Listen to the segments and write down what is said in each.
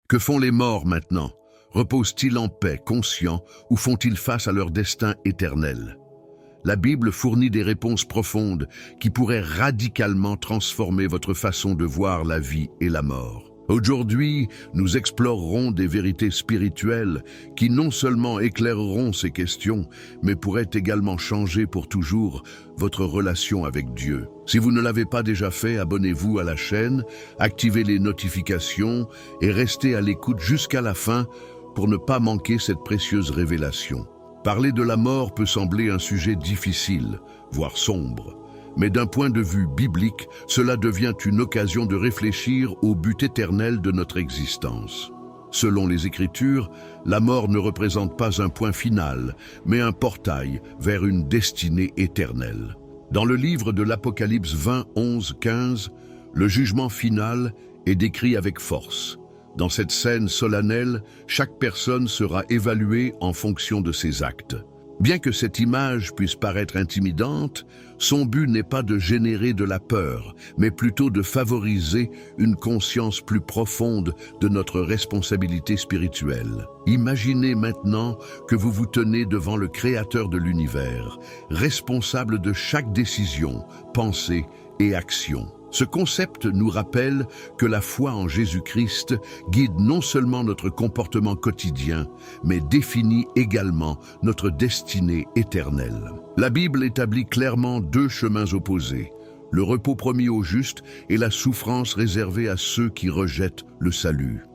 Que font les morts maintenant? Reposent-ils en paix, conscients, ou font-ils face à leur destin éternel? La Bible fournit des réponses profondes qui pourraient radicalement transformer votre façon de voir la vie et la mort. Aujourd'hui, nous explorerons des vérités spirituelles qui non seulement éclaireront ces questions, mais pourraient également changer pour toujours votre relation avec Dieu. Si vous ne l'avez pas déjà fait, abonnez-vous à la chaîne, activez les notifications et restez à l'écoute jusqu'à la fin pour ne pas manquer cette précieuse révélation. Parler de la mort peut sembler un sujet difficile, voire sombre. Mais d'un point de vue biblique, cela devient une occasion de réfléchir au but éternel de notre existence. Selon les Écritures, la mort ne représente pas un point final, mais un portail vers une destinée éternelle. Dans le livre de l'Apocalypse 20, 11, 15, le jugement final est décrit avec force. Dans cette scène solennelle, chaque personne sera évaluée en fonction de ses actes. Bien que cette image puisse paraître intimidante, son but n'est pas de générer de la peur, mais plutôt de favoriser une conscience plus profonde de notre responsabilité spirituelle. Imaginez maintenant que vous vous tenez devant le Créateur de l'univers, responsable de chaque décision, pensée et action. Ce concept nous rappelle que la foi en Jésus-Christ guide non seulement notre comportement quotidien, mais définit également notre destinée éternelle. La Bible établit clairement deux chemins opposés, le repos promis aux justes et la souffrance réservée à ceux qui rejettent le salut.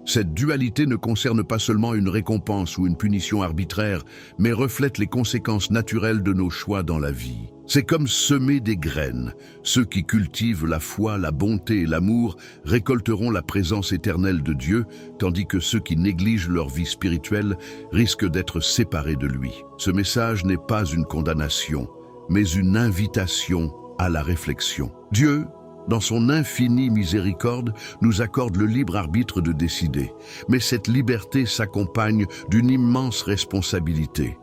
Cette dualité ne concerne pas seulement une récompense ou une punition arbitraire, mais reflète les conséquences naturelles de nos choix dans la vie. C'est comme semer des graines. Ceux qui cultivent la foi, la bonté et l'amour récolteront la présence éternelle de Dieu, tandis que ceux qui négligent leur vie spirituelle risquent d'être séparés de lui. Ce message n'est pas une condamnation, mais une invitation à la réflexion. Dieu, dans son infinie miséricorde, nous accorde le libre arbitre de décider. Mais cette liberté s'accompagne d'une immense responsabilité.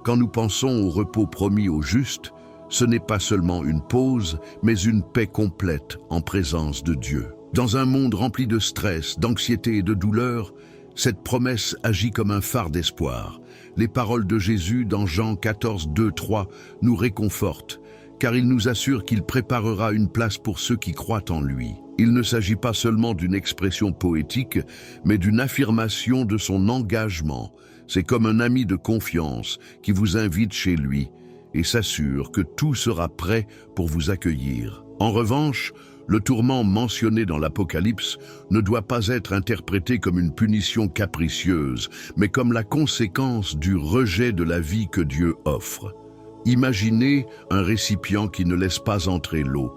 Quand nous pensons au repos promis aux justes, ce n'est pas seulement une pause, mais une paix complète en présence de Dieu. Dans un monde rempli de stress, d'anxiété et de douleur, cette promesse agit comme un phare d'espoir. Les paroles de Jésus dans Jean 14, 2, 3 nous réconfortent, car il nous assure qu'il préparera une place pour ceux qui croient en lui. Il ne s'agit pas seulement d'une expression poétique, mais d'une affirmation de son engagement. C'est comme un ami de confiance qui vous invite chez lui et s'assure que tout sera prêt pour vous accueillir. En revanche, le tourment mentionné dans l'Apocalypse ne doit pas être interprété comme une punition capricieuse, mais comme la conséquence du rejet de la vie que Dieu offre. Imaginez un récipient qui ne laisse pas entrer l'eau.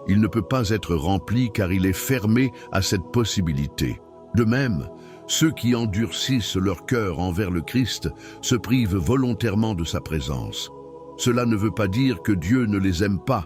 Il ne peut pas être rempli car il est fermé à cette possibilité. De même, ceux qui endurcissent leur cœur envers le Christ se privent volontairement de sa présence. Cela ne veut pas dire que Dieu ne les aime pas,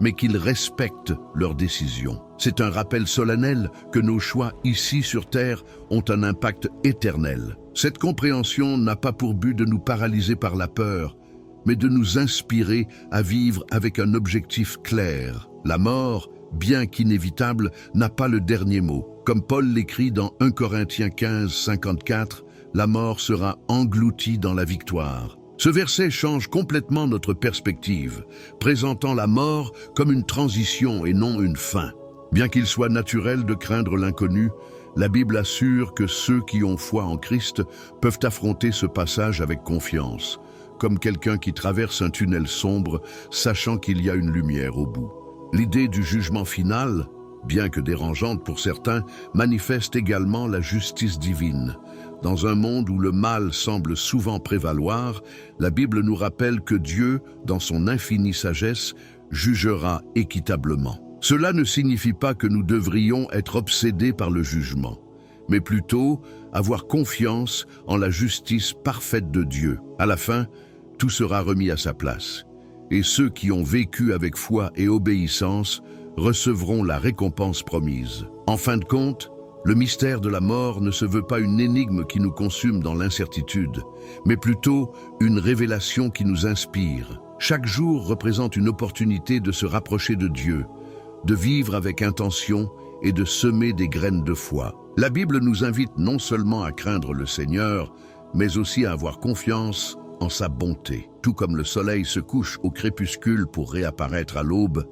mais qu'il respecte leurs décisions. C'est un rappel solennel que nos choix ici sur terre ont un impact éternel. Cette compréhension n'a pas pour but de nous paralyser par la peur, mais de nous inspirer à vivre avec un objectif clair. La mort, bien qu'inévitable, n'a pas le dernier mot. Comme Paul l'écrit dans 1 Corinthiens 15, 54, la mort sera engloutie dans la victoire. Ce verset change complètement notre perspective, présentant la mort comme une transition et non une fin. Bien qu'il soit naturel de craindre l'inconnu, la Bible assure que ceux qui ont foi en Christ peuvent affronter ce passage avec confiance, comme quelqu'un qui traverse un tunnel sombre, sachant qu'il y a une lumière au bout. L'idée du jugement final, bien que dérangeante pour certains, manifeste également la justice divine. Dans un monde où le mal semble souvent prévaloir, la Bible nous rappelle que Dieu, dans son infinie sagesse, jugera équitablement. Cela ne signifie pas que nous devrions être obsédés par le jugement, mais plutôt avoir confiance en la justice parfaite de Dieu. À la fin, tout sera remis à sa place, et ceux qui ont vécu avec foi et obéissance recevront la récompense promise. En fin de compte, le mystère de la mort ne se veut pas une énigme qui nous consume dans l'incertitude, mais plutôt une révélation qui nous inspire. Chaque jour représente une opportunité de se rapprocher de Dieu, de vivre avec intention et de semer des graines de foi. La Bible nous invite non seulement à craindre le Seigneur, mais aussi à avoir confiance en sa bonté. Tout comme le soleil se couche au crépuscule pour réapparaître à l'aube,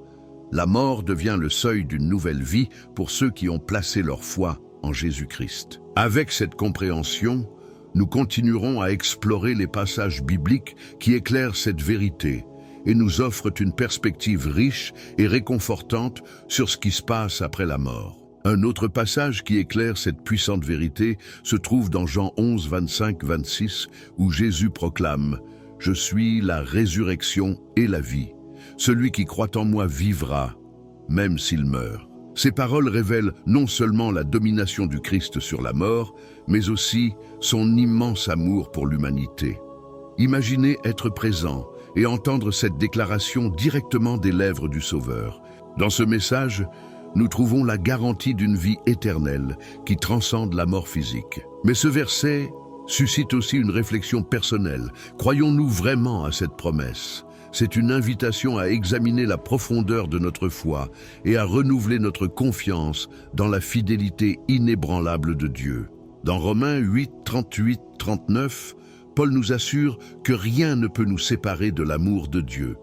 la mort devient le seuil d'une nouvelle vie pour ceux qui ont placé leur foi en Jésus-Christ. Avec cette compréhension, nous continuerons à explorer les passages bibliques qui éclairent cette vérité et nous offrent une perspective riche et réconfortante sur ce qui se passe après la mort. Un autre passage qui éclaire cette puissante vérité se trouve dans Jean 11, 25-26, où Jésus proclame « Je suis la résurrection et la vie. Celui qui croit en moi vivra, même s'il meurt. » Ces paroles révèlent non seulement la domination du Christ sur la mort, mais aussi son immense amour pour l'humanité. Imaginez être présent et entendre cette déclaration directement des lèvres du Sauveur. Dans ce message, nous trouvons la garantie d'une vie éternelle qui transcende la mort physique. Mais ce verset suscite aussi une réflexion personnelle. Croyons-nous vraiment à cette promesse ? C'est une invitation à examiner la profondeur de notre foi et à renouveler notre confiance dans la fidélité inébranlable de Dieu. Dans Romains 8, 38-39, Paul nous assure que rien ne peut nous séparer de l'amour de Dieu.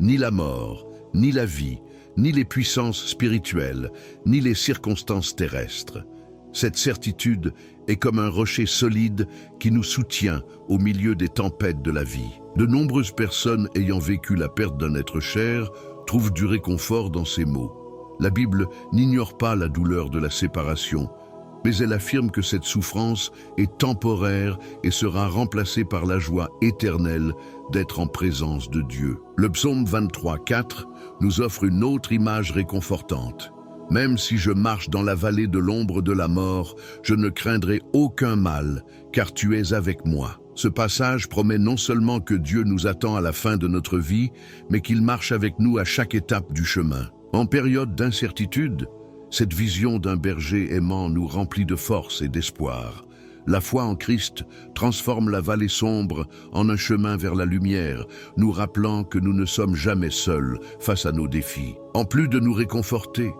Ni la mort, ni la vie, ni les puissances spirituelles, ni les circonstances terrestres. Cette certitude est comme un rocher solide qui nous soutient au milieu des tempêtes de la vie. De nombreuses personnes ayant vécu la perte d'un être cher trouvent du réconfort dans ces mots. La Bible n'ignore pas la douleur de la séparation, mais elle affirme que cette souffrance est temporaire et sera remplacée par la joie éternelle d'être en présence de Dieu. Le psaume 23, 4 nous offre une autre image réconfortante. « Même si je marche dans la vallée de l'ombre de la mort, je ne craindrai aucun mal, car tu es avec moi. » Ce passage promet non seulement que Dieu nous attend à la fin de notre vie, mais qu'il marche avec nous à chaque étape du chemin. En période d'incertitude, cette vision d'un berger aimant nous remplit de force et d'espoir. La foi en Christ transforme la vallée sombre en un chemin vers la lumière, nous rappelant que nous ne sommes jamais seuls face à nos défis. En plus de nous réconforter,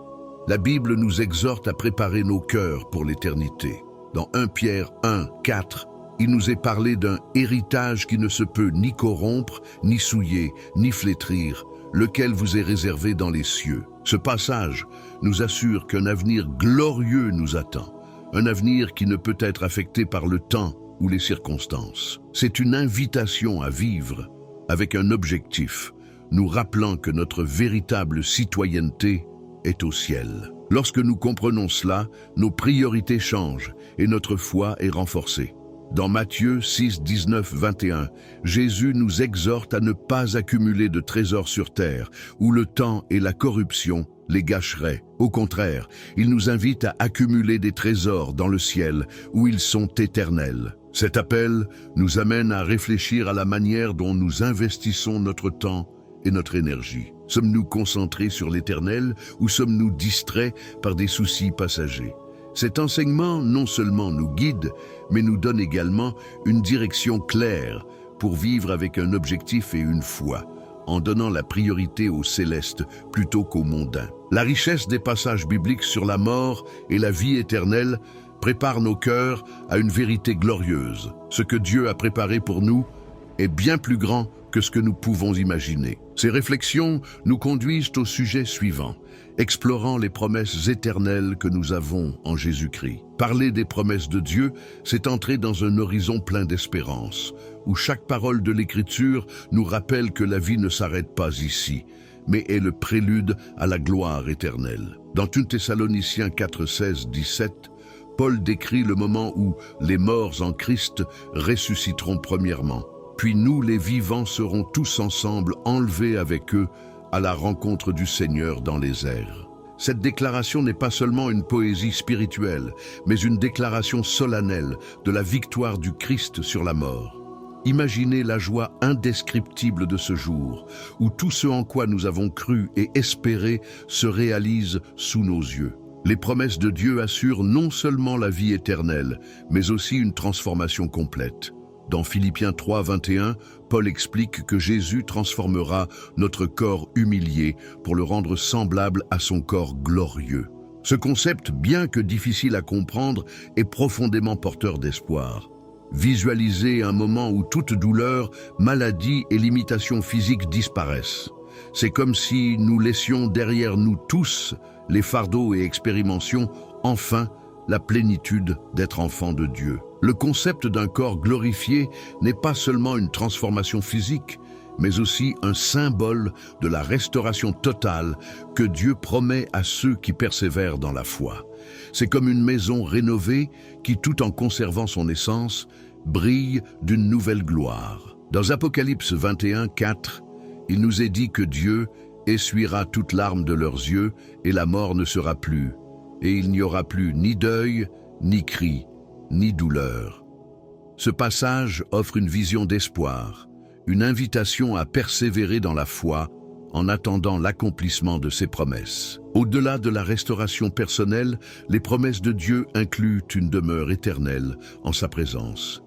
la Bible nous exhorte à préparer nos cœurs pour l'éternité. Dans 1 Pierre 1, 4, il nous est parlé d'un héritage qui ne se peut ni corrompre, ni souiller, ni flétrir, lequel vous est réservé dans les cieux. Ce passage nous assure qu'un avenir glorieux nous attend, un avenir qui ne peut être affecté par le temps ou les circonstances. C'est une invitation à vivre avec un objectif, nous rappelant que notre véritable citoyenneté est au ciel. Lorsque nous comprenons cela, nos priorités changent et notre foi est renforcée. Dans Matthieu 6, 19, 21, Jésus nous exhorte à ne pas accumuler de trésors sur terre, où le temps et la corruption les gâcheraient. Au contraire, il nous invite à accumuler des trésors dans le ciel, où ils sont éternels. Cet appel nous amène à réfléchir à la manière dont nous investissons notre temps et notre énergie. Sommes-nous concentrés sur l'éternel ou sommes-nous distraits par des soucis passagers? Cet enseignement non seulement nous guide, mais nous donne également une direction claire pour vivre avec un objectif et une foi, en donnant la priorité au céleste plutôt qu'au mondain. La richesse des passages bibliques sur la mort et la vie éternelle prépare nos cœurs à une vérité glorieuse. Ce que Dieu a préparé pour nous est bien plus grand que ce que nous pouvons imaginer. Ces réflexions nous conduisent au sujet suivant, explorant les promesses éternelles que nous avons en Jésus-Christ. Parler des promesses de Dieu, c'est entrer dans un horizon plein d'espérance, où chaque parole de l'Écriture nous rappelle que la vie ne s'arrête pas ici, mais est le prélude à la gloire éternelle. Dans 1 Thessaloniciens 4, 16, 17, Paul décrit le moment où les morts en Christ ressusciteront premièrement. Puis nous, les vivants, serons tous ensemble enlevés avec eux à la rencontre du Seigneur dans les airs. Cette déclaration n'est pas seulement une poésie spirituelle, mais une déclaration solennelle de la victoire du Christ sur la mort. Imaginez la joie indescriptible de ce jour, où tout ce en quoi nous avons cru et espéré se réalise sous nos yeux. Les promesses de Dieu assurent non seulement la vie éternelle, mais aussi une transformation complète. Dans Philippiens 3, 21, Paul explique que Jésus transformera notre corps humilié pour le rendre semblable à son corps glorieux. Ce concept, bien que difficile à comprendre, est profondément porteur d'espoir. Visualisez un moment où toute douleur, maladie et limitation physique disparaissent. C'est comme si nous laissions derrière nous tous les fardeaux et expérimentations, enfin, la plénitude d'être enfant de Dieu. Le concept d'un corps glorifié n'est pas seulement une transformation physique, mais aussi un symbole de la restauration totale que Dieu promet à ceux qui persévèrent dans la foi. C'est comme une maison rénovée qui, tout en conservant son essence, brille d'une nouvelle gloire. Dans Apocalypse 21, 4, il nous est dit que Dieu essuiera toute larme de leurs yeux et la mort ne sera plus, et il n'y aura plus ni deuil, ni cri, ni douleur. Ce passage offre une vision d'espoir, une invitation à persévérer dans la foi en attendant l'accomplissement de ses promesses. Au-delà de la restauration personnelle, les promesses de Dieu incluent une demeure éternelle en sa présence.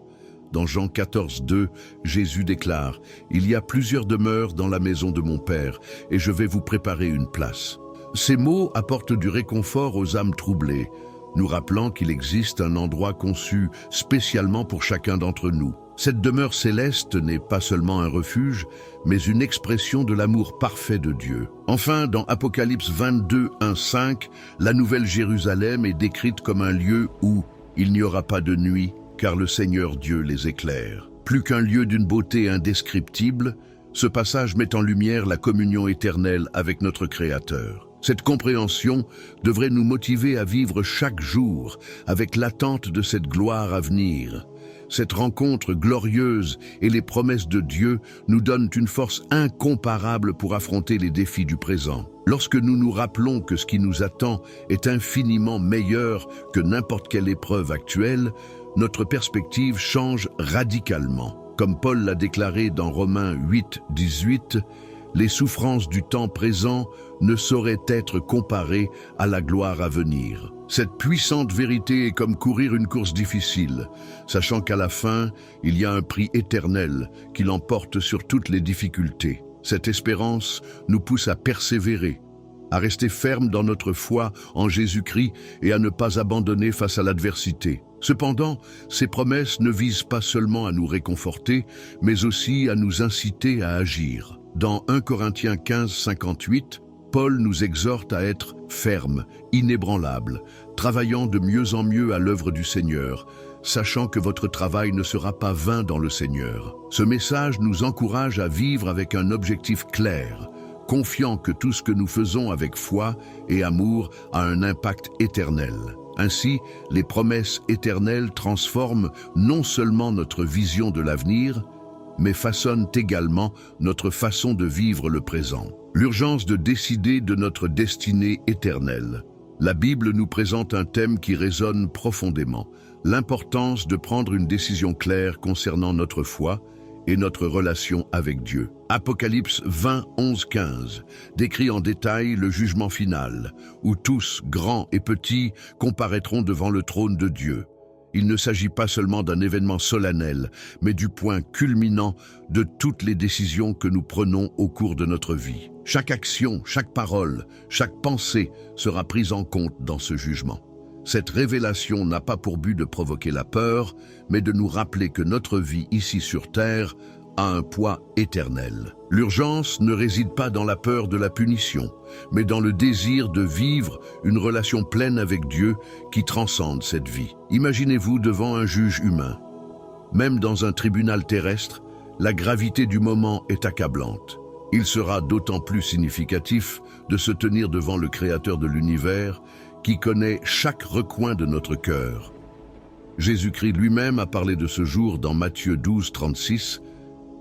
Dans Jean 14, 2, Jésus déclare « Il y a plusieurs demeures dans la maison de mon Père, et je vais vous préparer une place. » Ces mots apportent du réconfort aux âmes troublées, nous rappelant qu'il existe un endroit conçu spécialement pour chacun d'entre nous. Cette demeure céleste n'est pas seulement un refuge, mais une expression de l'amour parfait de Dieu. Enfin, dans Apocalypse 22, 1, 5, la Nouvelle Jérusalem est décrite comme un lieu où il n'y aura pas de nuit, car le Seigneur Dieu les éclaire. Plus qu'un lieu d'une beauté indescriptible, ce passage met en lumière la communion éternelle avec notre Créateur. Cette compréhension devrait nous motiver à vivre chaque jour avec l'attente de cette gloire à venir. Cette rencontre glorieuse et les promesses de Dieu nous donnent une force incomparable pour affronter les défis du présent. Lorsque nous nous rappelons que ce qui nous attend est infiniment meilleur que n'importe quelle épreuve actuelle, notre perspective change radicalement. Comme Paul l'a déclaré dans Romains 8, 18, les souffrances du temps présent ne sauraient être comparées à la gloire à venir. Cette puissante vérité est comme courir une course difficile, sachant qu'à la fin, il y a un prix éternel qui l'emporte sur toutes les difficultés. Cette espérance nous pousse à persévérer, à rester fermes dans notre foi en Jésus-Christ et à ne pas abandonner face à l'adversité. Cependant, ces promesses ne visent pas seulement à nous réconforter, mais aussi à nous inciter à agir. Dans 1 Corinthiens 15, 58, Paul nous exhorte à être fermes, inébranlables, travaillant de mieux en mieux à l'œuvre du Seigneur, sachant que votre travail ne sera pas vain dans le Seigneur. Ce message nous encourage à vivre avec un objectif clair, confiant que tout ce que nous faisons avec foi et amour a un impact éternel. Ainsi, les promesses éternelles transforment non seulement notre vision de l'avenir, mais façonnent également notre façon de vivre le présent. L'urgence de décider de notre destinée éternelle. La Bible nous présente un thème qui résonne profondément, l'importance de prendre une décision claire concernant notre foi et notre relation avec Dieu. Apocalypse 20, 11, 15 décrit en détail le jugement final, où tous, grands et petits, comparaîtront devant le trône de Dieu. Il ne s'agit pas seulement d'un événement solennel, mais du point culminant de toutes les décisions que nous prenons au cours de notre vie. Chaque action, chaque parole, chaque pensée sera prise en compte dans ce jugement. Cette révélation n'a pas pour but de provoquer la peur, mais de nous rappeler que notre vie ici sur Terre a un poids éternel. L'urgence ne réside pas dans la peur de la punition, mais dans le désir de vivre une relation pleine avec Dieu qui transcende cette vie. Imaginez-vous devant un juge humain. Même dans un tribunal terrestre, la gravité du moment est accablante. Il sera d'autant plus significatif de se tenir devant le Créateur de l'univers qui connaît chaque recoin de notre cœur. Jésus-Christ lui-même a parlé de ce jour dans Matthieu 12, 36,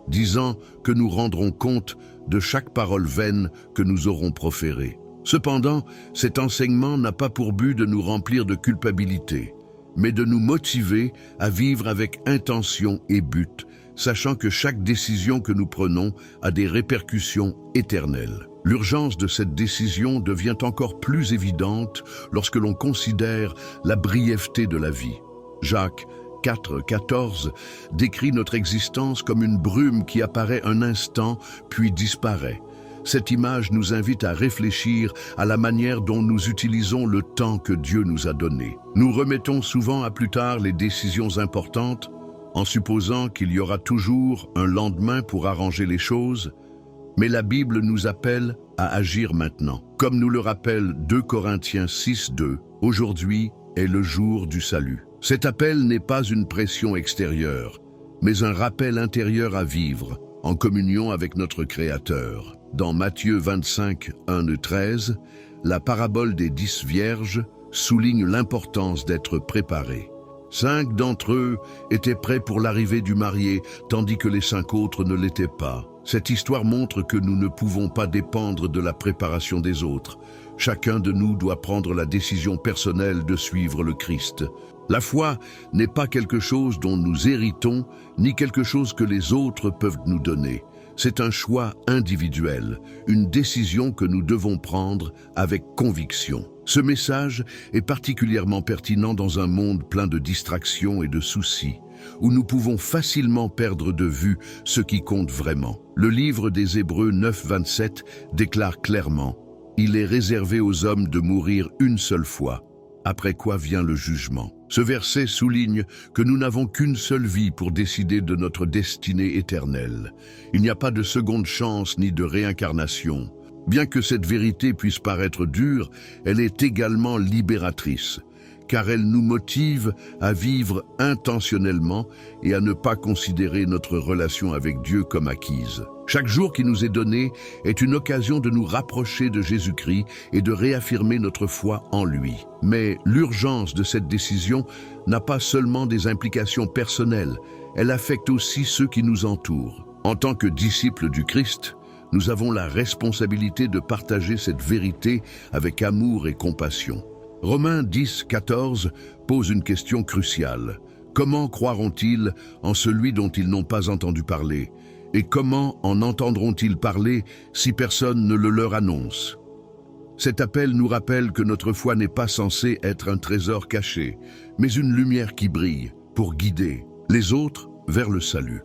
disant que nous rendrons compte de chaque parole vaine que nous aurons proférée. Cependant, cet enseignement n'a pas pour but de nous remplir de culpabilité, mais de nous motiver à vivre avec intention et but, sachant que chaque décision que nous prenons a des répercussions éternelles. L'urgence de cette décision devient encore plus évidente lorsque l'on considère la brièveté de la vie. Jacques 4, 14 décrit notre existence comme une brume qui apparaît un instant puis disparaît, Cette image nous invite à réfléchir à la manière dont nous utilisons le temps que Dieu nous a donné. Nous remettons souvent à plus tard les décisions importantes, en supposant qu'il y aura toujours un lendemain pour arranger les choses, mais la Bible nous appelle à agir maintenant. Comme nous le rappelle 2 Corinthiens 6:2, aujourd'hui est le jour du salut. Cet appel n'est pas une pression extérieure, mais un rappel intérieur à vivre, en communion avec notre Créateur. Dans Matthieu 25, 1-13, la parabole des 10 vierges souligne l'importance d'être préparés. 5 d'entre eux étaient prêts pour l'arrivée du marié, tandis que les 5 autres ne l'étaient pas. Cette histoire montre que nous ne pouvons pas dépendre de la préparation des autres. Chacun de nous doit prendre la décision personnelle de suivre le Christ. La foi n'est pas quelque chose dont nous héritons, ni quelque chose que les autres peuvent nous donner. C'est un choix individuel, une décision que nous devons prendre avec conviction. Ce message est particulièrement pertinent dans un monde plein de distractions et de soucis, où nous pouvons facilement perdre de vue ce qui compte vraiment. Le livre des Hébreux 9:27 déclare clairement « Il est réservé aux hommes de mourir une seule fois, après quoi vient le jugement ». Ce verset souligne que nous n'avons qu'une seule vie pour décider de notre destinée éternelle. Il n'y a pas de seconde chance ni de réincarnation. Bien que cette vérité puisse paraître dure, elle est également libératrice, car elle nous motive à vivre intentionnellement et à ne pas considérer notre relation avec Dieu comme acquise. Chaque jour qui nous est donné est une occasion de nous rapprocher de Jésus-Christ et de réaffirmer notre foi en lui. Mais l'urgence de cette décision n'a pas seulement des implications personnelles, elle affecte aussi ceux qui nous entourent. En tant que disciples du Christ, nous avons la responsabilité de partager cette vérité avec amour et compassion. Romains 10:14 pose une question cruciale. Comment croiront-ils en celui dont ils n'ont pas entendu parler ? Et comment en entendront-ils parler si personne ne le leur annonce ? Cet appel nous rappelle que notre foi n'est pas censée être un trésor caché, mais une lumière qui brille pour guider les autres vers le salut.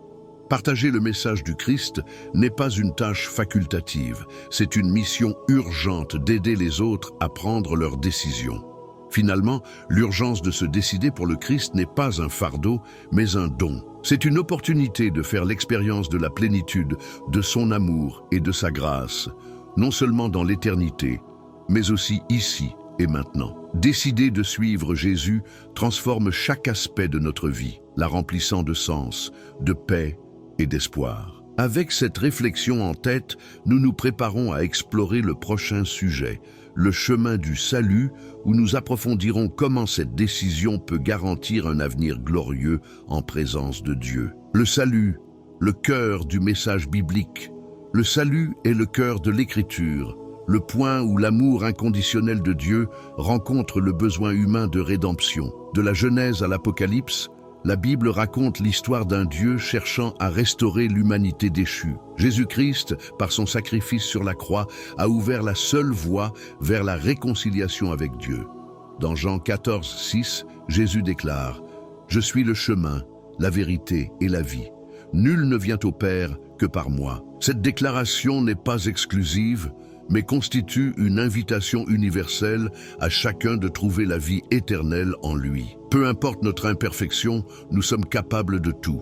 Partager le message du Christ n'est pas une tâche facultative, c'est une mission urgente d'aider les autres à prendre leurs décisions. Finalement, l'urgence de se décider pour le Christ n'est pas un fardeau, mais un don. C'est une opportunité de faire l'expérience de la plénitude, de son amour et de sa grâce, non seulement dans l'éternité, mais aussi ici et maintenant. Décider de suivre Jésus transforme chaque aspect de notre vie, la remplissant de sens, de paix et d'espoir. Avec cette réflexion en tête, nous nous préparons à explorer le prochain sujet, le chemin du salut, où nous approfondirons comment cette décision peut garantir un avenir glorieux en présence de Dieu. Le salut, le cœur du message biblique. Le salut est le cœur de l'Écriture, le point où l'amour inconditionnel de Dieu rencontre le besoin humain de rédemption. De la Genèse à l'Apocalypse, la Bible raconte l'histoire d'un Dieu cherchant à restaurer l'humanité déchue. Jésus-Christ, par son sacrifice sur la croix, a ouvert la seule voie vers la réconciliation avec Dieu. Dans Jean 14:6, Jésus déclare « Je suis le chemin, la vérité et la vie. Nul ne vient au Père que par moi. » Cette déclaration n'est pas exclusive, mais constitue une invitation universelle à chacun de trouver la vie éternelle en lui. Peu importe notre imperfection, nous sommes capables de tout.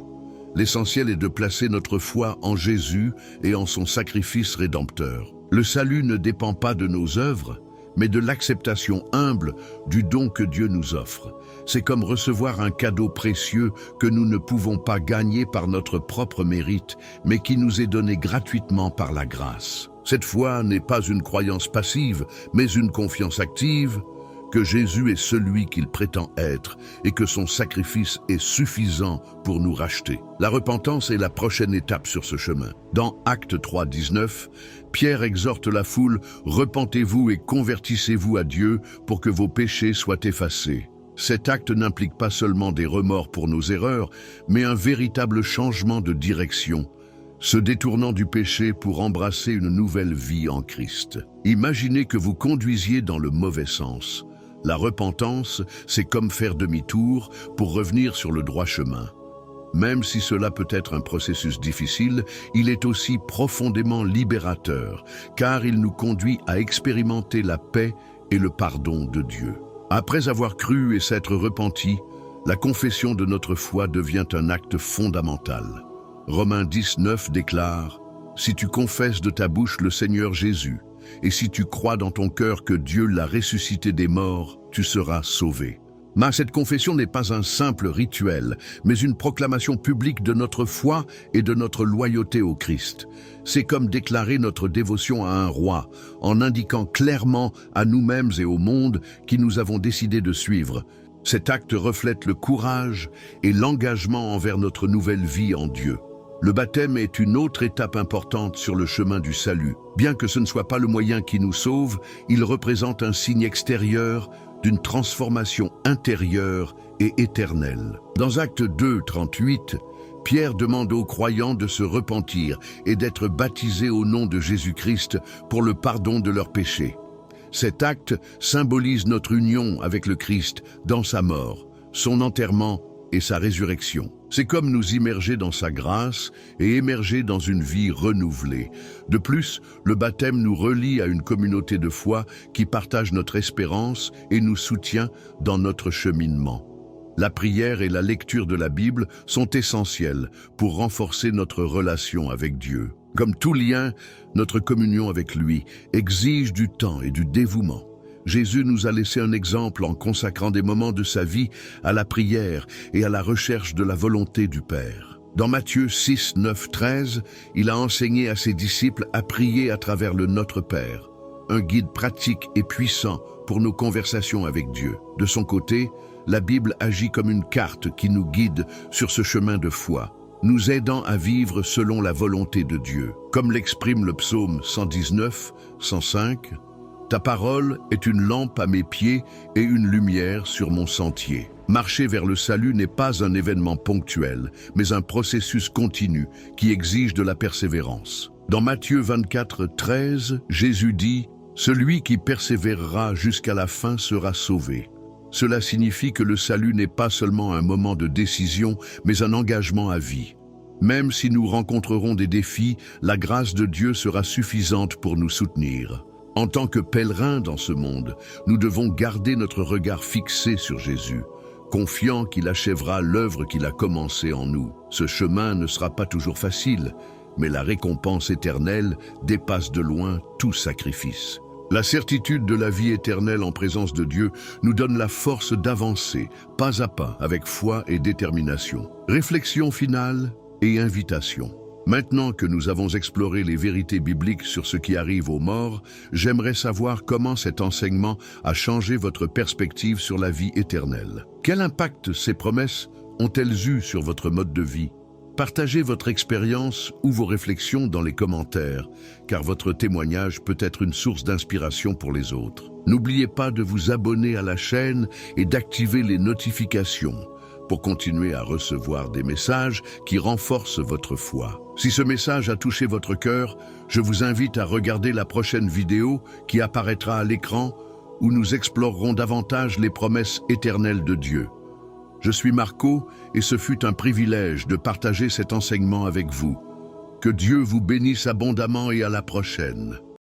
L'essentiel est de placer notre foi en Jésus et en son sacrifice rédempteur. Le salut ne dépend pas de nos œuvres, mais de l'acceptation humble du don que Dieu nous offre. C'est comme recevoir un cadeau précieux que nous ne pouvons pas gagner par notre propre mérite, mais qui nous est donné gratuitement par la grâce. Cette foi n'est pas une croyance passive, mais une confiance active, que Jésus est celui qu'il prétend être et que son sacrifice est suffisant pour nous racheter. La repentance est la prochaine étape sur ce chemin. Dans Actes 3:19, Pierre exhorte la foule « Repentez-vous et convertissez-vous à Dieu pour que vos péchés soient effacés ». Cet acte n'implique pas seulement des remords pour nos erreurs, mais un véritable changement de direction, se détournant du péché pour embrasser une nouvelle vie en Christ. Imaginez que vous conduisiez dans le mauvais sens. La repentance, c'est comme faire demi-tour pour revenir sur le droit chemin. Même si cela peut être un processus difficile, il est aussi profondément libérateur, car il nous conduit à expérimenter la paix et le pardon de Dieu. Après avoir cru et s'être repenti, la confession de notre foi devient un acte fondamental. Romains 10:9 déclare « Si tu confesses de ta bouche le Seigneur Jésus, et si tu crois dans ton cœur que Dieu l'a ressuscité des morts, tu seras sauvé. » Mais cette confession n'est pas un simple rituel, mais une proclamation publique de notre foi et de notre loyauté au Christ. C'est comme déclarer notre dévotion à un roi, en indiquant clairement à nous-mêmes et au monde qui nous avons décidé de suivre. Cet acte reflète le courage et l'engagement envers notre nouvelle vie en Dieu. Le baptême est une autre étape importante sur le chemin du salut. Bien que ce ne soit pas le moyen qui nous sauve, il représente un signe extérieur d'une transformation intérieure et éternelle. Dans Actes 2:38, Pierre demande aux croyants de se repentir et d'être baptisés au nom de Jésus-Christ pour le pardon de leurs péchés. Cet acte symbolise notre union avec le Christ dans sa mort, son enterrement et sa résurrection. C'est comme nous immerger dans sa grâce et émerger dans une vie renouvelée. De plus, le baptême nous relie à une communauté de foi qui partage notre espérance et nous soutient dans notre cheminement. La prière et la lecture de la Bible sont essentielles pour renforcer notre relation avec Dieu. Comme tout lien, notre communion avec lui exige du temps et du dévouement. Jésus nous a laissé un exemple en consacrant des moments de sa vie à la prière et à la recherche de la volonté du Père. Dans Matthieu 6:9-13, il a enseigné à ses disciples à prier à travers le Notre Père, un guide pratique et puissant pour nos conversations avec Dieu. De son côté, la Bible agit comme une carte qui nous guide sur ce chemin de foi, nous aidant à vivre selon la volonté de Dieu. Comme l'exprime le psaume 119:105, « Ta parole est une lampe à mes pieds et une lumière sur mon sentier. » Marcher vers le salut n'est pas un événement ponctuel, mais un processus continu qui exige de la persévérance. Dans Matthieu 24:13, Jésus dit « Celui qui persévérera jusqu'à la fin sera sauvé. » Cela signifie que le salut n'est pas seulement un moment de décision, mais un engagement à vie. Même si nous rencontrerons des défis, la grâce de Dieu sera suffisante pour nous soutenir. En tant que pèlerins dans ce monde, nous devons garder notre regard fixé sur Jésus, confiant qu'il achèvera l'œuvre qu'il a commencée en nous. Ce chemin ne sera pas toujours facile, mais la récompense éternelle dépasse de loin tout sacrifice. La certitude de la vie éternelle en présence de Dieu nous donne la force d'avancer, pas à pas, avec foi et détermination. Réflexion finale et invitation. Maintenant que nous avons exploré les vérités bibliques sur ce qui arrive aux morts, j'aimerais savoir comment cet enseignement a changé votre perspective sur la vie éternelle. Quel impact ces promesses ont-elles eu sur votre mode de vie? Partagez votre expérience ou vos réflexions dans les commentaires, car votre témoignage peut être une source d'inspiration pour les autres. N'oubliez pas de vous abonner à la chaîne et d'activer les notifications pour continuer à recevoir des messages qui renforcent votre foi. Si ce message a touché votre cœur, je vous invite à regarder la prochaine vidéo qui apparaîtra à l'écran où nous explorerons davantage les promesses éternelles de Dieu. Je suis Marco et ce fut un privilège de partager cet enseignement avec vous. Que Dieu vous bénisse abondamment et à la prochaine.